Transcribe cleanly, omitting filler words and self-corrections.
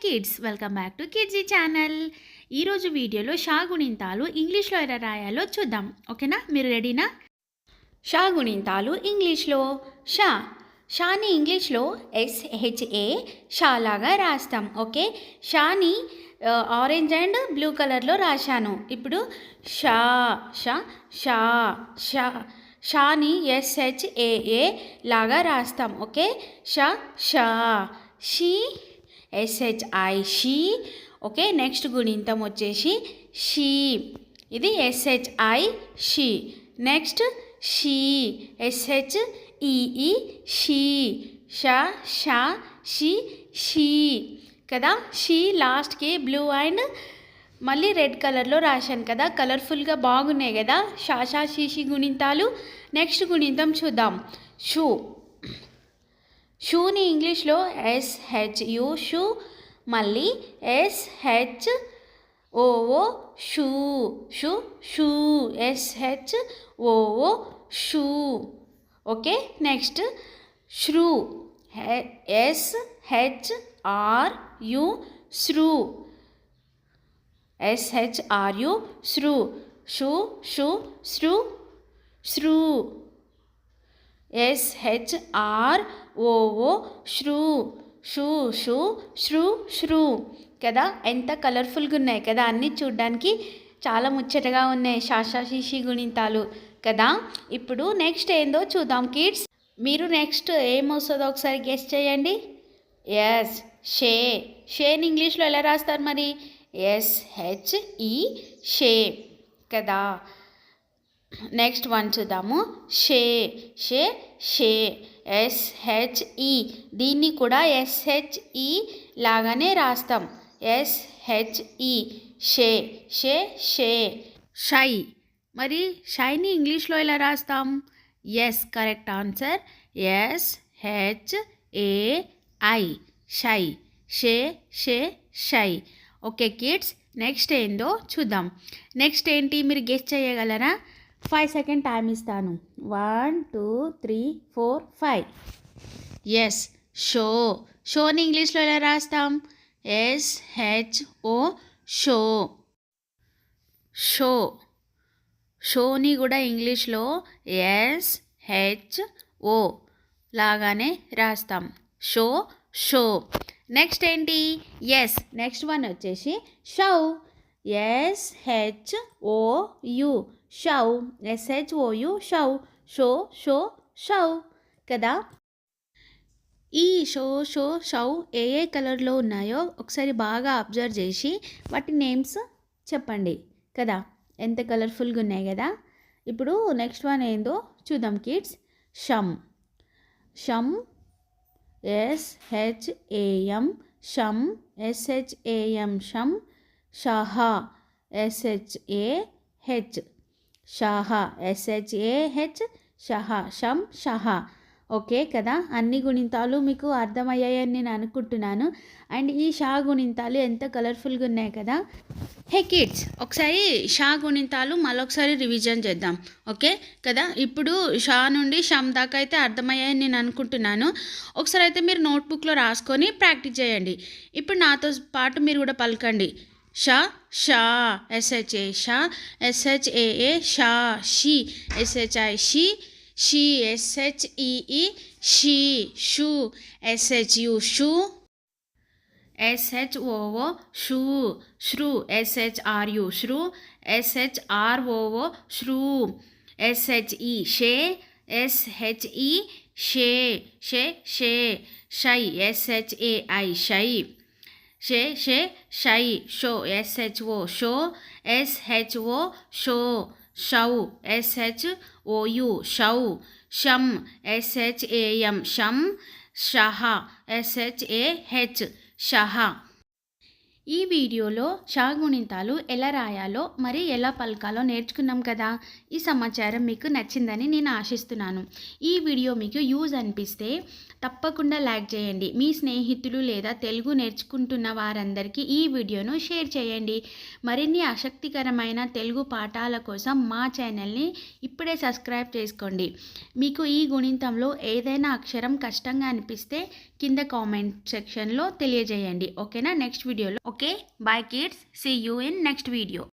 Kids, welcome back to Kidzee channel. ఈరోజు వీడియోలో షా గుణింతాలు ఇంగ్లీష్లో ఎలా రాయాలో చూద్దాం. ఓకేనా, మీరు రెడీనా? షా గుణింతాలు ఇంగ్లీష్లో. షా షాని ఇంగ్లీష్లో SHA షా లాగా రాస్తాం. Okay, Shani orange and blue కలర్లో రాశాను. ఇప్పుడు షా షా షా షా షాని SHAA లాగా రాస్తాం. ఓకే, షా షా. షీ SHI షీ. ఓకే, నెక్స్ట్ గుణింతం వచ్చేసి షీ, ఇది SHI షీ. నెక్స్ట్ షీ SHEE షీ. షా షా షీ షీ కదా. షీ లాస్ట్కి బ్లూ అండ్ మళ్ళీ రెడ్ కలర్లో రాశాను కదా, కలర్ఫుల్గా బాగున్నాయి కదా షా షా షీ షీ గుణింతాలు. నెక్స్ట్ గుణింతం చూద్దాం. షూ షూని ఇంగ్లీష్లో SHU షూ, మళ్ళీ SHOO షూ షూ షూ SHOO షూ. ఓకే, నెక్స్ట్ శ్రూ SHRU శ్రూ SHRU శ్రూ. షూ షూ శ్రూ శ్రూ SHROO శ్రూ షూ షూ శ్రూ శ్రూ కదా. ఎంత కలర్ఫుల్గా ఉన్నాయి కదా, అన్నీ చూడ్డానికి చాలా ముచ్చటగా ఉన్నాయి షాషాషిషి గుణింతాలు కదా. ఇప్పుడు నెక్స్ట్ ఏందో చూద్దాం కిడ్స్. మీరు నెక్స్ట్ ఏమొస్తుందో ఒకసారి గెస్ చేయండి. ఎస్, షే. షేని ఇంగ్లీష్లో ఎలా రాస్తారు మరి? SHE షే కదా. నెక్స్ట్ వన్ చూద్దాము. షే షే షే SHE, దీన్ని కూడా SHE లాగానే రాస్తాం. SHE షే షే షే. షై, మరి షైని ఇంగ్లీష్లో ఎలా రాస్తాం? Yes, correct answer. SHAI షై. షే షే షై. ఓకే కిడ్స్, నెక్స్ట్ ఏందో చూద్దాం. నెక్స్ట్ ఏంటి మీరు గెస్ చేయగలరా? 5 సెకండ్ టైం ఇస్తాను. 1 2 3 4 5. ఎస్, షో. షోని ఇంగ్లీష్లో ఎలా రాస్తాం? SHO షో షో. షోని కూడా ఇంగ్లీష్లో SHO లాగానే రాస్తాం. షో షో. నెక్స్ట్ ఏంటి? ఎస్, నెక్స్ట్ వన్ వచ్చేసి షౌ. SHOU షౌ SHOU షౌ. షో షో షౌ కదా. ఈ షో షో షౌ ఏ ఏ కలర్లో ఉన్నాయో ఒకసారి బాగా అబ్జర్వ్ చేసి వాటి నేమ్స్ చెప్పండి కదా. ఎంత కలర్ఫుల్గా ఉన్నాయి కదా. ఇప్పుడు నెక్స్ట్ వన్ ఏందో చూద్దాం కిడ్స్. షమ్. షమ్ SHAM షమ్ SHAM షమ్. షహా SHAH Shah SHAH Shah షమ్ Shah. Okay కదా, అన్ని గుణింతాలు మీకు అర్థమయ్యాయని నేను అనుకుంటున్నాను. అండ్ ఈ షా గుణింతాలు ఎంత కలర్ఫుల్గా ఉన్నాయి కదా. హే కిడ్స్, ఒకసారి షా గుణింతాలు మళ్ళొకసారి రివిజన్ చేద్దాం. ఓకే కదా. ఇప్పుడు షా నుండి షమ్ దాకా అయితే అర్థమయ్యాయని నేను అనుకుంటున్నాను. ఒకసారి అయితే మీరు నోట్బుక్లో రాసుకొని ప్రాక్టీస్ చేయండి. ఇప్పుడు నాతో పాటు మీరు కూడా పలకండి. షా షా SHA షా. SHAA షా. షీ SHI షీ. షీ SHEE షీ. షూ SHU షూ. SHOO షూ. శ్రూ SHRU శ్రూ. SHROO శ్రూ. SHE షే. SHE షే షే షే. షై SHAI షై. షే షే షై. షో SHO షో. SHO షో. షౌ SHOU షౌ. షమ్ SHAM షమ్. షహా SHAH షహా. ఈ వీడియోలో షా గుణింతాలు ఎలా రాయాలో మరి ఎలా పలకాలో నేర్చుకున్నాం కదా. ఈ సమాచారం మీకు నచ్చిందని నేను ఆశిస్తున్నాను. ఈ వీడియో మీకు యూజ్ అనిపిస్తే తప్పకుండా లైక్ చేయండి. మీ స్నేహితులు లేదా తెలుగు నేర్చుకుంటున్న వారందరికీ ఈ వీడియోను షేర్ చేయండి. మరిన్ని ఆసక్తికరమైన తెలుగు పాఠాల కోసం మా ఛానల్ని ఇప్పుడే సబ్స్క్రైబ్ చేసుకోండి. మీకు ఈ గుణింతంలో ఏదైనా అక్షరం కష్టంగా అనిపిస్తే కింద కామెంట్ సెక్షన్లో తెలియజేయండి. ఓకేనా? నెక్స్ట్ వీడియోలో. Okay, bye kids, see you in next video.